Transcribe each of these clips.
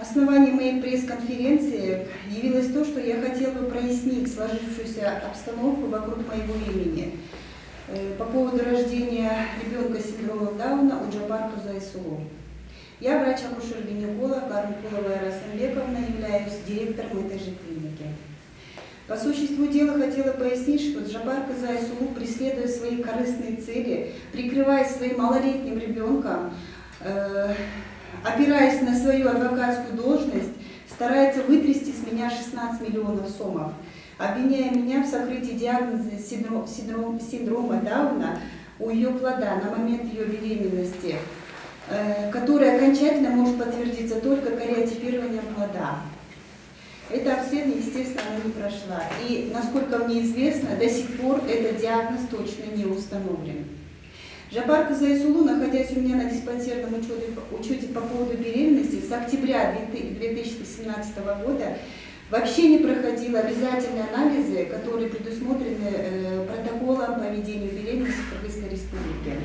Основанием моей пресс-конференции явилось то, что я хотела бы прояснить сложившуюся обстановку вокруг моего имени по поводу рождения ребенка с синдромом Дауна у Джапарка Зайсулу. Я врач-акушер-гинеколог Гармукулова Айра Самбековна, являюсь директором этой же клиники. По существу дела хотела пояснить, что Джапарка Зайсулу, преследуя свои корыстные цели, прикрываясь своим малолетним ребенком, опираясь на свою адвокатскую должность, старается вытрясти с меня 16 миллионов сомов, обвиняя меня в сокрытии диагноза синдрома Дауна у ее плода на момент ее беременности, который окончательно может подтвердиться только кариотипированием плода. Это обследование, естественно, она не прошла. И, насколько мне известно, до сих пор этот диагноз точно не установлен. Джапарка Зайсулу, находясь у меня на диспансерном учете по поводу беременности, с октября 2017 года вообще не проходила обязательные анализы, которые предусмотрены протоколом по ведению беременности в Кыргызской республике.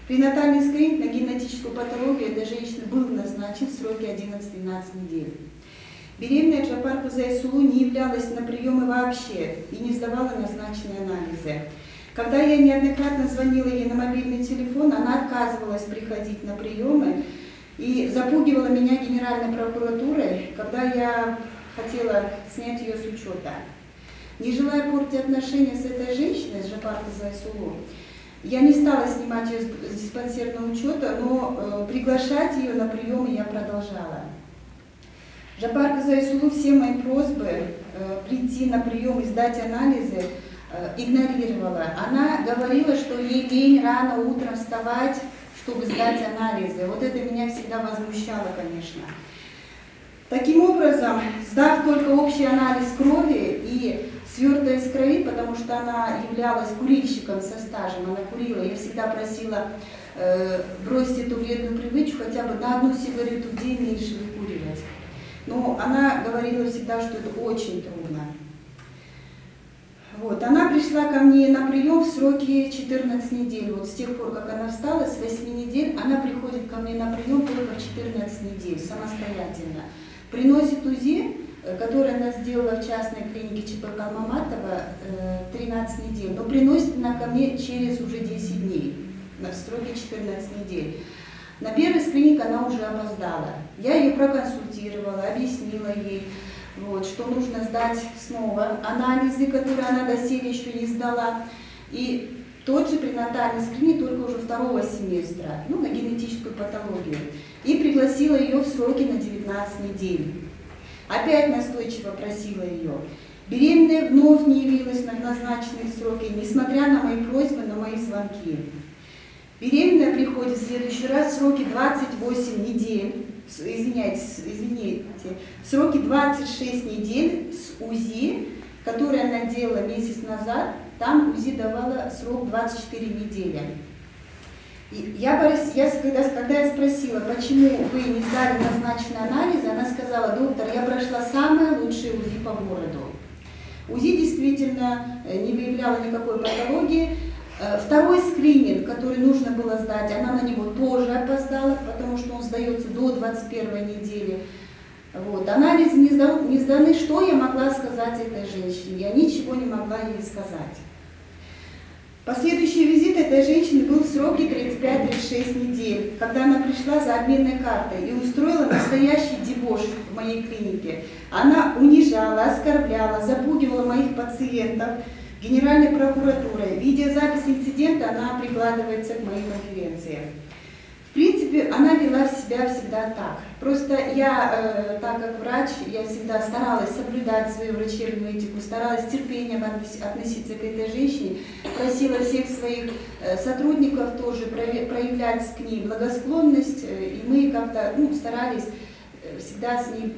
Пренатальный скрининг на генетическую патологию этой женщины был назначен в сроке 11-12 недель. Беременная Джапарка Зайсулу не являлась на приемы вообще и не сдавала назначенные анализы. Когда я неоднократно звонила ей на мобильный телефон, она отказывалась приходить на приемы и запугивала меня Генеральной прокуратурой, когда я хотела снять ее с учета. Не желая портить отношения с этой женщиной, с Джапаркой Зайсулу, я не стала снимать ее с диспансерного учета, но приглашать ее на приемы я продолжала. Джапарка Зайсулу все мои просьбы прийти на прием и сдать анализы игнорировала. Она говорила, что ей лень рано утром вставать, чтобы сдать анализы. Вот это меня всегда возмущало, конечно. Таким образом, сдав только общий анализ крови и свертая из крови, потому что она являлась курильщиком со стажем, она курила, я всегда просила бросить эту вредную привычку, хотя бы на одну сигарету в день меньше выкуривать. Но она говорила всегда, что это очень трудно. Вот. Она пришла ко мне на прием в сроке 14 недель. Вот с тех пор, как она встала, с 8 недель, она приходит ко мне на прием только в 14 недель, самостоятельно. Приносит УЗИ, которое она сделала в частной клинике ЧП Калмаматова, 13 недель, но приносит она ко мне через уже 10 дней, в сроке 14 недель. На первый скрининг она уже опоздала. Я ее проконсультировала, объяснила ей, вот, что нужно сдать снова анализы, которые она доселе еще не сдала. И тот же пренатальный скрининг, только уже второго семестра, на генетическую патологию. И пригласила ее в сроки на 19 недель. Опять настойчиво просила ее. Беременная вновь не явилась на назначенные сроки, несмотря на мои просьбы, на мои звонки. Беременная приходит в следующий раз в сроки 28 недель, извините, в сроки 26 недель с УЗИ, которое она делала месяц назад, там УЗИ давала срок 24 недели. И когда я спросила, почему вы не сдали назначенные анализы, она сказала: доктор, я прошла самое лучшее УЗИ по городу. УЗИ действительно не выявляло никакой патологии. Второй скрининг, который нужно было сдать, она на него тоже опоздала, потому что он сдается до 21 недели. Вот. Анализы не сданы. Что я могла сказать этой женщине? Я ничего не могла ей сказать. Последующий визит этой женщины был в сроке 35-36 недель, когда она пришла за обменной картой и устроила настоящий дебош в моей клинике. Она унижала, оскорбляла, запугивала моих пациентов Генеральной прокуратурой. Видеозапись инцидента, она прикладывается к моей конференции. В принципе, она вела себя всегда так. Просто я, так как врач, я всегда старалась соблюдать свою врачебную этику, старалась терпением относиться к этой женщине, просила всех своих сотрудников тоже проявлять к ней благосклонность, и мы как-то старались всегда с ней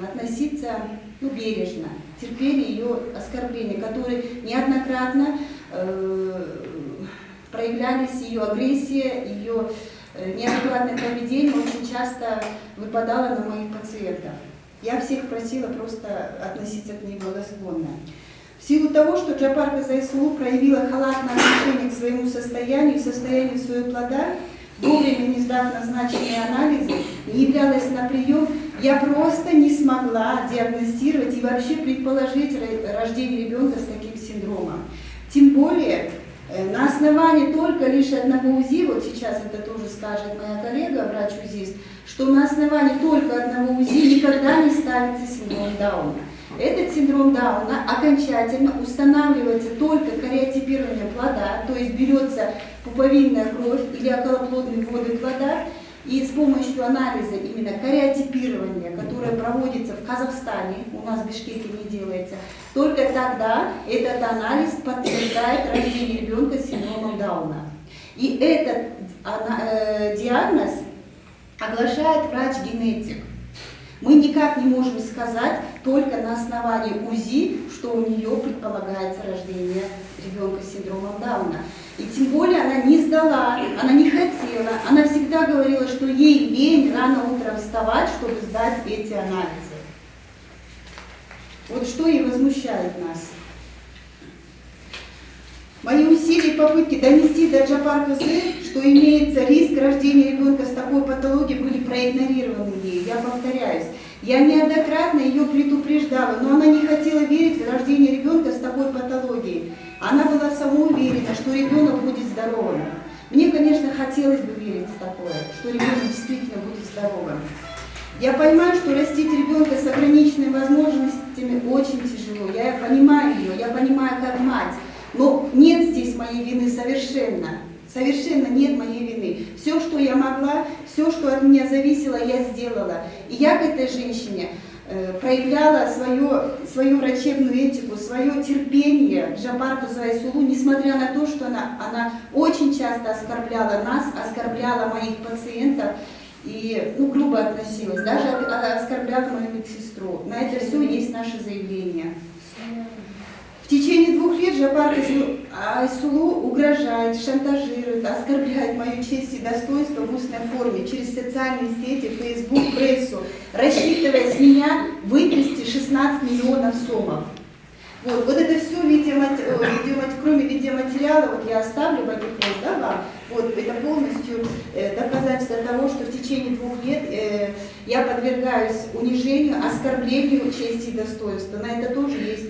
относиться бережно, терпели ее оскорбления, которые неоднократно проявлялись, ее агрессия, ее неадекватное поведение очень часто выпадало на моих пациентов. Я всех просила просто относиться к ней благосклонно. В силу того, что Джапарка Зайсулу проявила халатное отношение к своему состоянию, состоянию своего плода, вовремя не сдав назначенные анализы, не являлась на прием, я просто не смогла диагностировать и вообще предположить рождение ребенка с таким синдромом. Тем более, на основании только лишь одного УЗИ, вот сейчас это тоже скажет моя коллега, врач-УЗИст, что на основании только одного УЗИ никогда не ставится синдром Дауна. Этот синдром Дауна окончательно устанавливается только кариотипированием плода, то есть берется пуповинная кровь или околоплодные воды плода, и с помощью анализа именно кариотипирования, которое проводится в Казахстане, у нас в Бишкеке не делается, только тогда этот анализ подтверждает рождение ребенка с синдромом Дауна. И этот диагноз оглашает врач-генетик. Мы никак не можем сказать только на основании УЗИ, что у нее предполагается рождение ребенка с синдромом Дауна. И тем более она не сдала, она не хотела, она всегда говорила, что ей лень рано утром вставать, чтобы сдать эти анализы. Вот что и возмущает нас. Мои усилия и попытки донести до Джапар Кызы, что имеется риск рождения ребенка с такой патологией, были проигнорированы ею. Я повторяюсь, я неоднократно ее предупреждала, но она не хотела верить в рождение ребенка с такой патологией. Она была самоуверена, что ребенок будет здоровым. Мне, конечно, хотелось бы верить в такое, что ребенок действительно будет здоровым. Я понимаю, что растить ребенка с ограниченными возможностями очень тяжело. Я понимаю ее, я понимаю как мать. Но нет здесь моей вины совершенно. Совершенно нет моей вины. Все, что я могла, все, что от меня зависело, я сделала. И я к этой женщине проявляла свою врачебную этику, свое терпение к Джапар Кызы Айсулу, несмотря на то, что она очень часто оскорбляла нас, оскорбляла моих пациентов и грубо относилась, даже оскорбляла мою медсестру. На это все есть наше заявление. В течение 2 лет Джапар Кызы Айсулу угрожает, шантажирует, оскорбляет мою честь и достоинство в устной форме через социальные сети, Facebook, прессу, рассчитывая с меня вытрясти 16 миллионов сомов. Вот это все, кроме видеоматериала, вот я оставлю в этих да, вам, вот это полностью доказательство того, что в течение 2 лет я подвергаюсь унижению, оскорблению чести и достоинства. На это тоже есть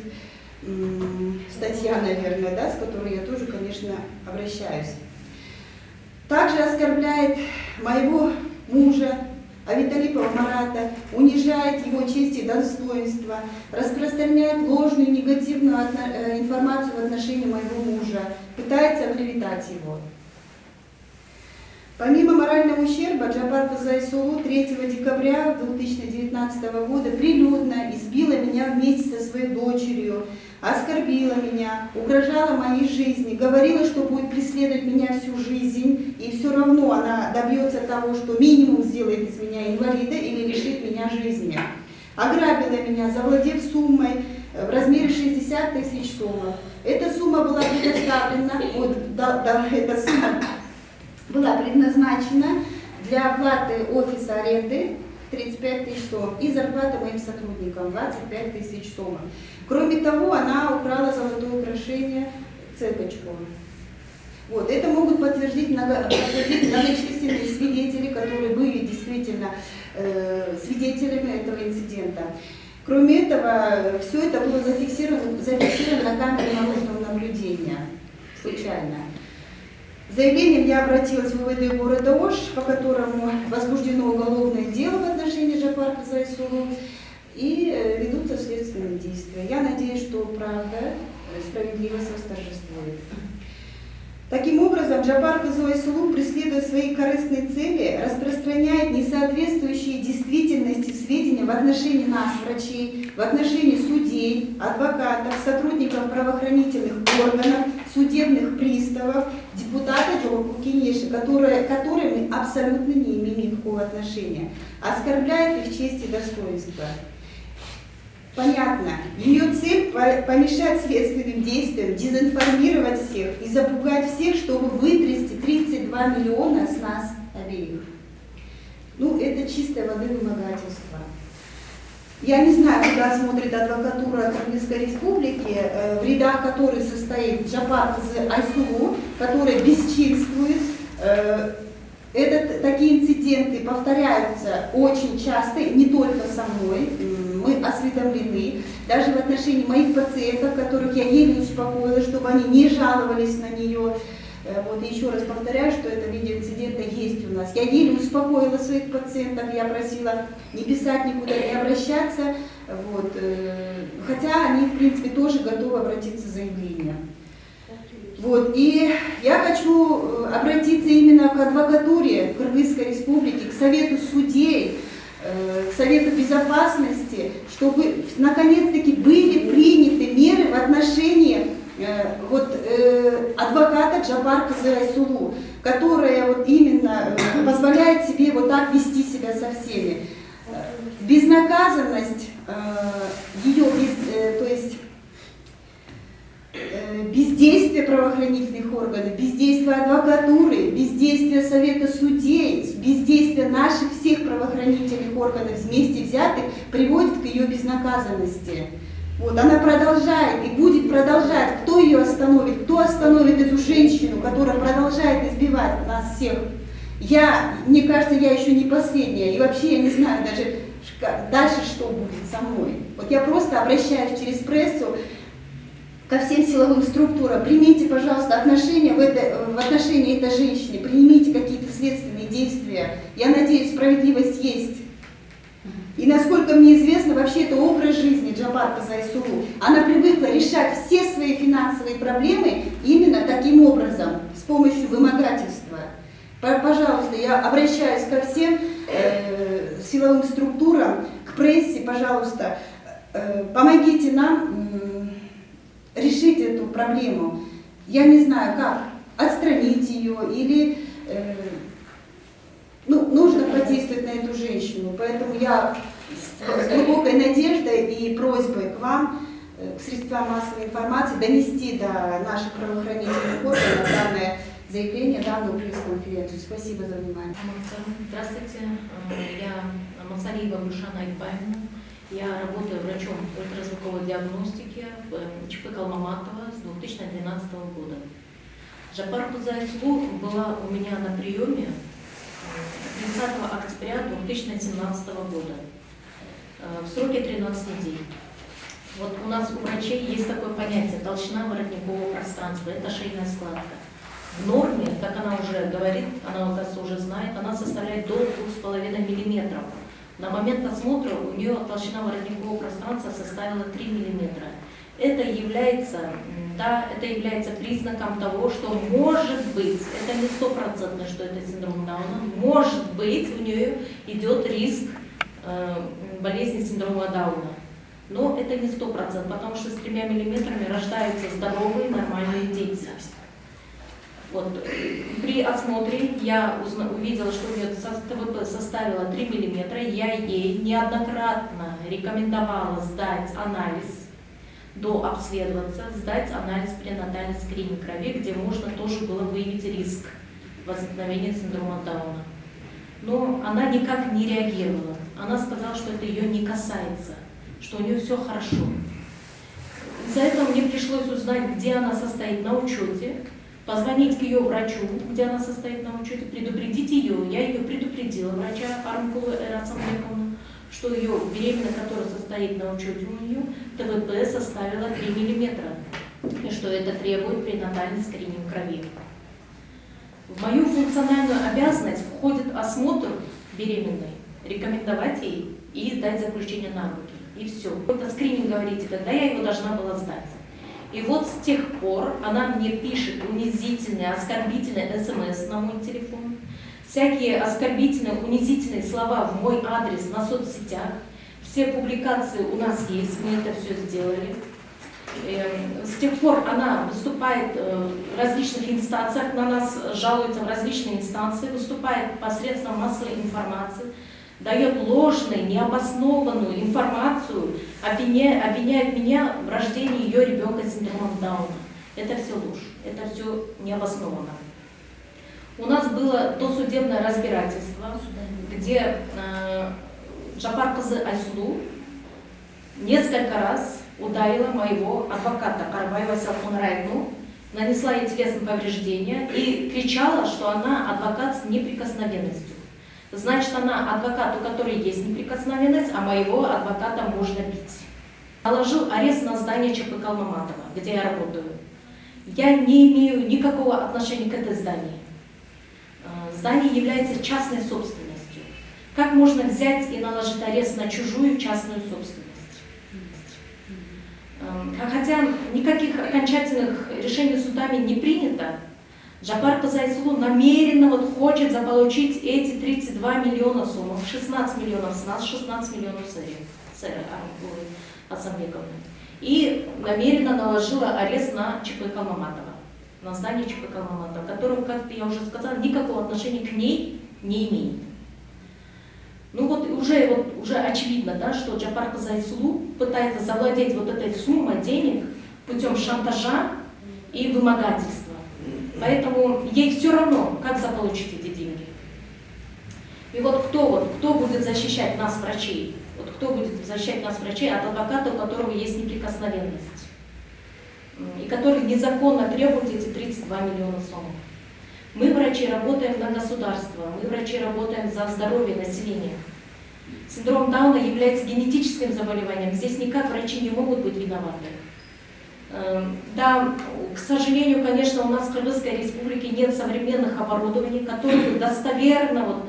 статья, наверное, да, с которой я тоже, конечно, обращаюсь. Также оскорбляет моего мужа, Авиталипова Марата, унижает его честь и достоинство, распространяет ложную негативную информацию в отношении моего мужа, пытается оклеветать его. Помимо морального ущерба, Джапар Кызы Айсулу 3 декабря 2019 года прилюдно избила меня вместе со своей дочерью, оскорбила меня, угрожала моей жизни, говорила, что будет преследовать меня всю жизнь, и все равно она добьется того, что минимум сделает из меня инвалида или лишит меня жизни. Ограбила меня, завладев суммой в размере 60 тысяч сомов. Эта сумма была предоставлена, эта сумма была предназначена для оплаты офиса аренды 35 тысяч сомов и зарплаты моим сотрудникам 25 тысяч сомов. Кроме того, она украла золотое украшение, цепочку. Вот, это могут подтвердить многочисленные свидетели, которые были действительно свидетелями этого инцидента. Кроме этого, все это было зафиксировано на камере наружного наблюдения, случайно. Заявлением я обратилась в УВД города Ош, по которому возбуждено уголовное дело в отношении Джапар Кызы Айсулу и ведутся следственные действия. Я надеюсь, что правда, справедливость восторжествует. Таким образом, Джапар Кызы Айсулу, преследуя свои корыстные цели, распространяет несоответствующие действительности сведения в отношении нас, врачей, в отношении судей, адвокатов, сотрудников правоохранительных органов, судебных приставов, депутатов Джокукинеши, которые мы абсолютно не имеем никакого отношения, оскорбляет их честь и достоинство. Понятно. Ее цель – помешать следственным действиям, дезинформировать всех и запугать всех, чтобы вытрясти 32 миллиона с нас обеих. Это чистой воды вымогательство. Я не знаю, куда смотрит адвокатура Кыргызской республики, в рядах которой состоит Джапар Кызы Айсулу, которая бесчинствует, такие инциденты повторяются очень часто, не только со мной, мы осведомлены, даже в отношении моих пациентов, которых я еле успокоила, чтобы они не жаловались на нее. Вот, и еще раз повторяю, что это видеоинциденты есть у нас. Я еле успокоила своих пациентов, я просила не писать никуда, не обращаться, вот, хотя они, в принципе, тоже готовы обратиться с заявлением. Вот, и я хочу обратиться именно к адвокатуре Кыргызской Республики, к Совету судей, к Совету безопасности, чтобы наконец-таки были приняты меры в отношении адвоката Джапар-кызы Айсулу, которая вот именно позволяет себе вот так вести себя со всеми. Безнаказанность ее, то есть бездействие правоохранительных органов, бездействие адвокатуры, бездействие Совета судей, бездействие наших всех правоохранительных органов вместе взятых приводит к ее безнаказанности. Вот, она продолжает и будет продолжать. Кто ее остановит? Кто остановит эту женщину, которая продолжает избивать нас всех? Мне кажется, я еще не последняя. И вообще я не знаю даже дальше, что будет со мной. Вот я просто обращаюсь через прессу ко всем силовым структурам. Примите, пожалуйста, отношения в отношении этой женщины. Принимите какие-то следственные действия. Я надеюсь, справедливость есть. И насколько мне известно, вообще это образ жизни Джапар-кызы Айсулу. Она привыкла решать все свои финансовые проблемы именно таким образом, с помощью вымогательства. Пожалуйста, я обращаюсь ко всем силовым структурам, к прессе, пожалуйста, помогите нам решить эту проблему. Я не знаю, как отстранить ее или... нужно подействовать на эту женщину, поэтому я с глубокой надеждой и просьбой к вам, к средствам массовой информации, донести до наших правоохранительных органов данное заявление, данную пресс-конференцию. Спасибо за внимание. Здравствуйте, я Мацалиева Гульшана Ибаевна. Я работаю врачом ультразвуковой диагностики в ЧП Калмаматова с 2012 года. Джапар-кызы Айсулу была у меня на приеме 30 октября 2017 года в сроке 13 недель. Вот у нас у врачей есть такое понятие толщина воротникового пространства, это шейная складка. В норме, как она уже говорит, она, оказывается, уже знает, она составляет до 2,5 мм. На момент осмотра у нее толщина воротникового пространства составила 3 мм. Это является признаком того, что может быть, это не стопроцентно, что это синдром Дауна, может быть, у нее идет риск болезни синдрома Дауна. Но это не 100%, потому что с 3 миллиметрами рождаются здоровые, нормальные дети. Вот. При осмотре я увидела, что у нее ТВП составила 3 мм. Я ей неоднократно рекомендовала сдать анализ, дообследоваться, сдать анализ пренатальный скрининг крови, где можно тоже было выявить риск возникновения синдрома Дауна. Но она никак не реагировала. Она сказала, что это ее не касается, что у нее все хорошо. Из-за этого мне пришлось узнать, где она состоит на учете, позвонить к ее врачу, где она состоит на учете, предупредить ее. Я ее предупредила, врача Армкулу Эрасамбековну, что ее беременная, которая состоит на учете у нее, ТВП составила 3 мм, и что это требует пренатальный скрининг крови. В мою функциональную обязанность входит осмотр беременной, рекомендовать ей и дать заключение на руки. И все. Это скрининг, говорите, когда я его должна была сдать. И вот с тех пор она мне пишет унизительные, оскорбительные СМС на мой телефон, всякие оскорбительные, унизительные слова в мой адрес на соцсетях. Все публикации у нас есть, мы это все сделали. С тех пор она выступает в различных инстанциях, на нас жалуется в различные инстанции, выступает посредством массовой информации, дает ложную, необоснованную информацию, обвиняет меня в рождении ее ребенка с синдромом Дауна. Это все ложь, это все необоснованно. У нас было досудебное разбирательство, где Джапар-кызы Айсулу несколько раз ударила моего адвоката Карабаева Сапунрайну нанесла ей телесные повреждения и кричала, что она адвокат с неприкосновенностью. Значит, она адвокат, у которой есть неприкосновенность, а моего адвоката можно бить. Наложил арест на здание ЧПК Алмаматова, где я работаю. Я не имею никакого отношения к этой зданию. Здание является частной собственностью. Как можно взять и наложить арест на чужую частную собственность? Хотя никаких окончательных решений судами не принято, Джапар Казайсулу намеренно хочет заполучить эти 32 миллиона сомов, 16 миллионов с нас, 16 миллионов с Асамбековны. И намеренно наложила арест на ЧПК Алмаматова, на здание ЧПК Алмаматова, которое, как я уже сказала, никакого отношения к ней не имеет. Ну вот уже очевидно, да, что Джапар Казайсулу пытается завладеть вот этой суммой денег путем шантажа и вымогательства. Поэтому ей все равно, как заполучить эти деньги. И вот кто будет защищать нас, врачей? Вот кто будет защищать нас, врачей, от адвоката, у которого есть неприкосновенность, и который незаконно требует эти 32 миллиона сомов. Мы, врачи, работаем на государство, мы, врачи, работаем за здоровье населения. Синдром Дауна является генетическим заболеванием, здесь никак врачи не могут быть виноваты. Да, к сожалению, конечно, у нас в Кыргызской республике нет современных оборудований, которые бы достоверно,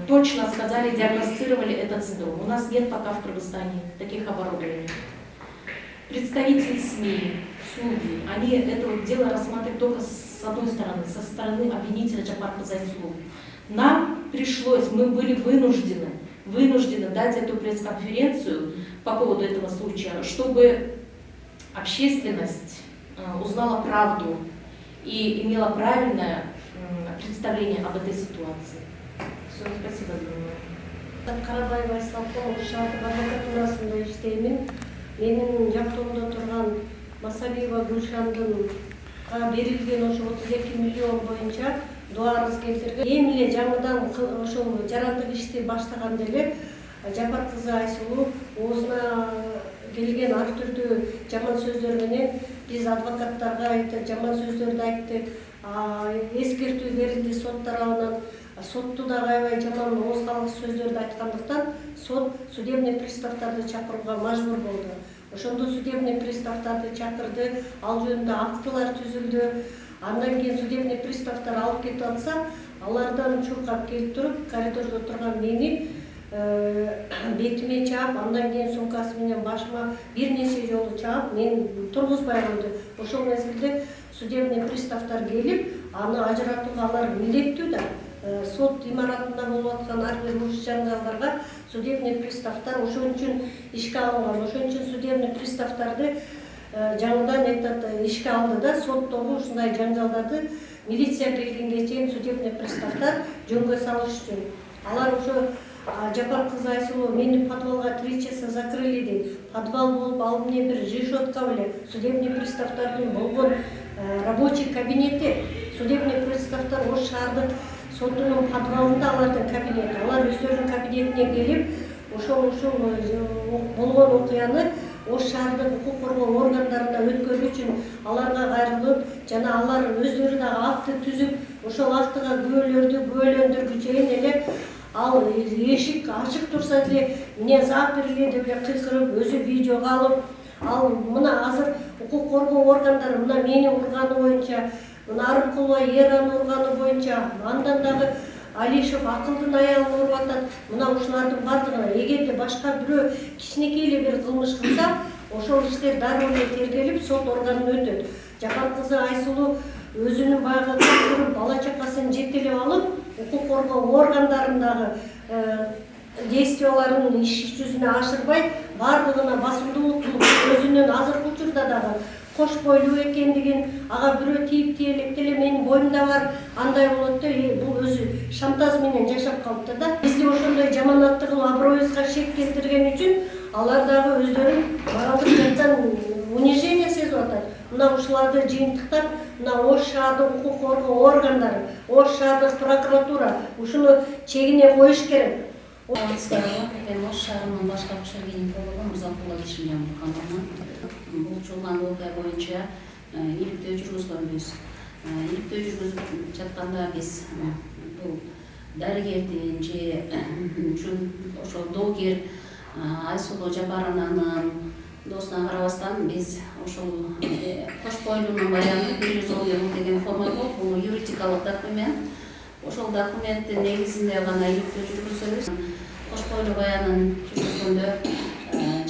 точно сказали, диагностировали этот синдром. У нас нет пока в Кыргызстане таких оборудований. Представители СМИ, судьи, они это вот дело рассматривают только с одной стороны, со стороны обвинителя Джапар Казайсулу. Нам пришлось, мы были вынуждены дать эту пресс-конференцию по поводу этого случая, чтобы общественность узнала правду и имела правильное представление об этой ситуации. Все, спасибо огромное. Карабаева Исламкова шартып адвокатурасында иштеймин. Менин жактоомдо турган Масалиева Гүлшандын берилген ошо 32 миллион боюнча дуа арыз келтирген. Эми эле жаңыдан ошол жарандык ишти баштаганда эле Жапар кызы Айсулу оозуна келген ар түрдүү жаман сөздөр менен биз адвокаттарга айтты, жаман сөздөрдү айтты, эскертүү берилди сот тарабынан. Сотту да аябай жаман оозгалык сөздөрдү айткандыктан сот судебный приставдарды чакырууга мажбур болду. Ошондо судебный приставдарды чакырды, ал жөнүндө актылар түзүлдү. Андан кийин судебный приставдар алып кетип атса, алардан чуркап келип туруп, коридордо турган мени бетиме чаап, андан кийин сумкасы менен башыма бир нече жолу чаап, мени тургузбай койду. Ошол мезгилде судебный приставдар келип, аны ажыратууга алар милдеттүү да. Сот имаратында болуп аткан ар бир уруш жаңжалдарга судебный приставдар ошон үчүн ишке алынган. Ошон үчүн судебный приставдарды жаңыдан ишке алды да, соттогу ушундай жаңжалдарды милиция келгенге чейин судебный приставдар жөнгө салыш үчүн. Алар ошо Жапар кызы Айсулу мени подвалга 3 часа закрыли дейт. Подвал болуп, ал эмне бир решетка беле судебный приставдардын болгон рабочий кабинети. Судебный приставдар ош шаардык сотунун подвалында алардын кабинети. Алар өздөрүнүн кабинетине келип, ошол болгон окуяны ош шаардык укук коргоо органдарына өткөрүү үчүн аларга кайрылып, жана алар өздөрү дагы акты түзүп, ошол актыга күбөлөндүргү чейин эле ал эшик ачык турса деле эмне заперли деп эле кыйкырып, өзү видеого алып, ал мына азыр укук коргоо органдары мына мени урганы боюнча, мына Арыкулова Эраны урганы боюнча, андан дагы Алишев акылдын аялын уруп атат. Мына ушулардын бардыгына эгерде башка бирөө кичинекей эле бир кылмыш кылса, ошол иштер дароо эле тергелип сот органына өтөт. Жапар кызы Айсулу өзүнүн баягы көрүп бала чакасын жетелеп алып, укук коргоо органдарындагы действияларын иш жүзүнө ашырбай, бардыгына басымдуулук кылып, өзүнүн азыркы учурда дагы кош бойлуу экендигин, ага бирөө тийип электеле менин боюмда бар, андай болот да, бул өзү шантаж менен жашап калыпты да. Бизди ошондой жаманатты кылып аброюбузга шек келтирген үчүн алар дагы өздөрүн моралдык жактан унижение сезип атат. Мына ушуларды жыйынтыктап, мына Ош шаардык укук коргоо органдары, Ош шаардык прокуратура ушуну чегине коюш керек. Мен Ош шаарынын башкарчы гинекологу Мырзакулова Ишимжан Буркановна. Бул чуулган окуя боюнча иликтөө жүргүзгөнбүз. Иликтөө жүргүзүп жатканда биз бул дарыгердин же ошол доогер Айсулуу Жапаровнанын досуна карабастан биз ошол кош бойлуунун баяны 110 euro деген форма болуп, бул юридикалык документ. Ошол документтин негизинде гана иликтөө жүргүзөбүз. Кош бойлуу баянын жүргүзгөндө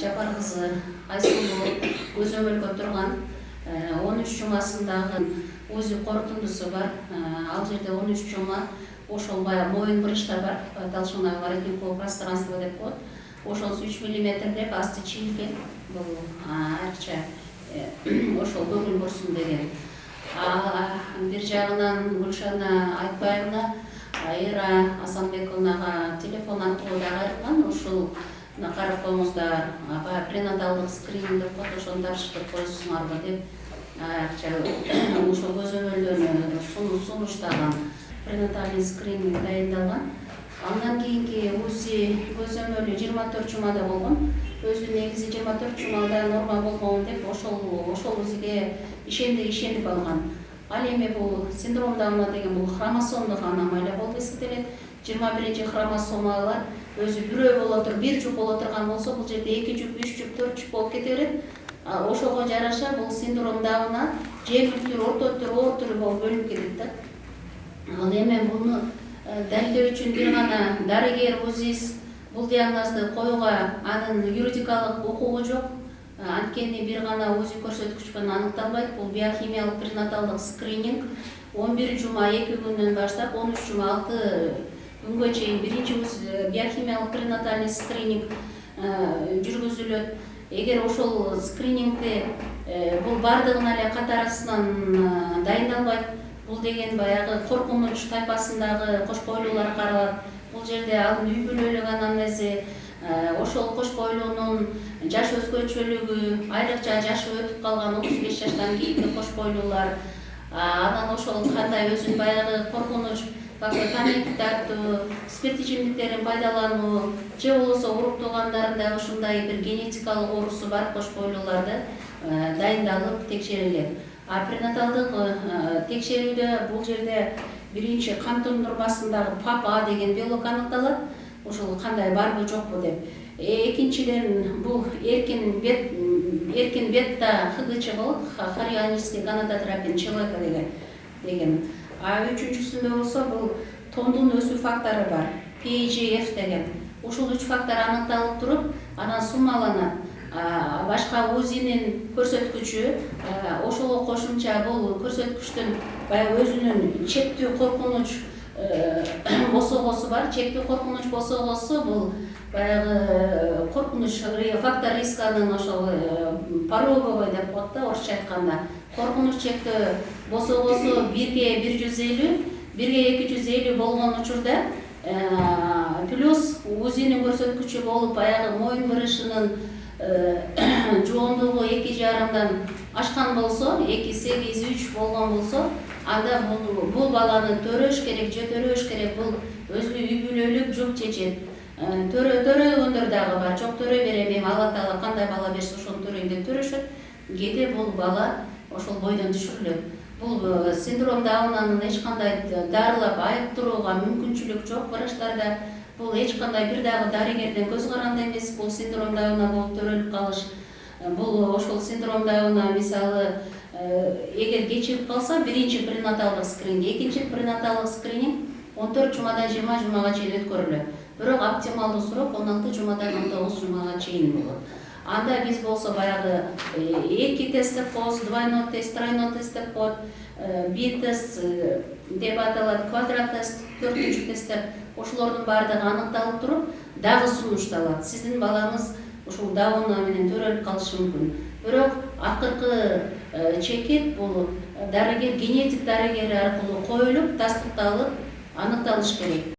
Жапар кызы Айсулуу көзөмөлгө турган 13 жумасындагы өзү корутундусу бар. Ал жерде 13 жума ошол баягы моюн бұрышта бар, толщина воротникового пространства деп коет. Ошол 3 мм деп асты чийилген. Бул айрыкча ошол көңүл бурсун деген. Бир жагынан Гүлшана Айтбаевна Айра Асанбековнага телефон аркылуу да кайрылган. Ушул карап коюңуздар, пренаталдык скрининг деп коет, ошону тапшыртып койсуңарбы деп айрыкча ошол көзөмөлдөрүнү сунуштаган. Пренатальный скрининг дайындалган. Андан кийинки УЗИ көзөмөлү 24 жумада болгон. Өзү негизи 24 жумада норма болгон деп ошол УЗИге ишенип алган. Ал эми бул синдром Дауна деген бул хромосомдук аномалия болуп эсептелет. 21 хромосомалар өзү бирөө боло туруп, бир жуп боло турган болсо, бул жерде 2 жуп, 3 жуп, 4 жуп болуп кете берет. Ошого жараша бул синдром Дауна жеңил түрү, орто түрү, оор түрү болуп бөлүнүп кетет да. Ал эми буну далилдөө үчүн бир гана дарыгер УЗИС бул диагнозду коюуга анын юридикалык укугу жок. Анткени бир гана УЗИ көрсөткүч менен аныкталбайт. Бул биохимиялык пренаталдык скрининг 11 жума 2 күндөн баштап 13 жума 6 күнгө чейин биринчи биохимиялык пренатальный скрининг жүргүзүлөт. Эгер ошол скринингде бул бардыгына эле катарысынан дайындалбайт, бул деген баягы коркунуч тайпасындагы кош бойлуулар каралат. Бул жерде ал үй бүлөлүк анамнези, ошол кош бойлуунун жаш өзгөчөлүгү, айрыкча жашы өтүп калган 35 жаштан кийинки кош бойлуулар, анан ошол кандай өзүн баягы коркунуч, памятник тартуу, спирт ичимдиктерин пайдалануу, же болбосо уруп туугандарында ушундай бир генетикалык оорусу бар кош бойлууларды дайындалып текшерилет. Пренаталдык текшерүүдө бул жерде биринчи кан тондурмасындагы ПАП-А деген белок аныкталат. Ошол кандай барбы жокпу деп. Экинчиден бул эркин бетта ХГЧ болот, хорионический гонадотропин человека деген. Үчүнчүсүндө болсо бул тондун өсүү фактору бар, PGF деген. Ушул 3 фактор аныкталып туруп, анан суммаланат. Башка УЗИнин көрсөткүчү ошого кошумча бул көрсөткүчтүн баягы өзүнүн чектүү коркунуч босогосу бар. Чектүү коркунуч босогосу бул баягы коркунуч фактор рисканын ошол пороговой деп коет да, орусча айтканда. Коркунуч чектөө босогосу 1ге 150, 1ге 250 болгон учурда плюс УЗИнин көрсөткүчү болуп баягы моюн бырышынын жоондугу 2,5-дан ашкан болсо, 2,8-3 болгон болсо, анда бул баланы төрөш керек, же төрөш керек, бул өзү үй бүлөлүк жуп чечет. Төрөгөндөр дагы бар, жок төрөй берем, эми Алла Таала кандай бала берсе ошону төрөйм деп төрөшөт. Кээде бул бала ошол бойдон түшүрүлөт. Бул синдром Даунанын эч кандай дарылап айыктырууга мүмкүнчүлүк жок врачтарда. Бул эч кандай бир дагы дарыгерден көз каранды эмес. Бул синдром Дауна болуп төрөлүп калыш. Бул ошол синдром Дауна мисалы эгер кечирип калса, биринчи пренаталдык скрининг, экинчи пренаталдык скрининг 14 жумадан 20 жумага чейин өткөрүлөт. Бирок оптималдуу срок 16 жумадан 19 жумага чейин болот. Анда биз болсо баягы 2 тест деп коебуз, двойной тест, тройной тест деп коет, битест деп аталат, квадрат тест, 4-чү тесттер. Ошолордун баардыгы аныкталып туруп, дагы сунушталат. Сиздин балаңыз ушул Дауна менен төрөлүп калышы мүмкүн. Бирок акыркы чекит бул дарыгер, генетик дарыгери аркылуу коюлуп, тастыкталып, аныкталыш керек.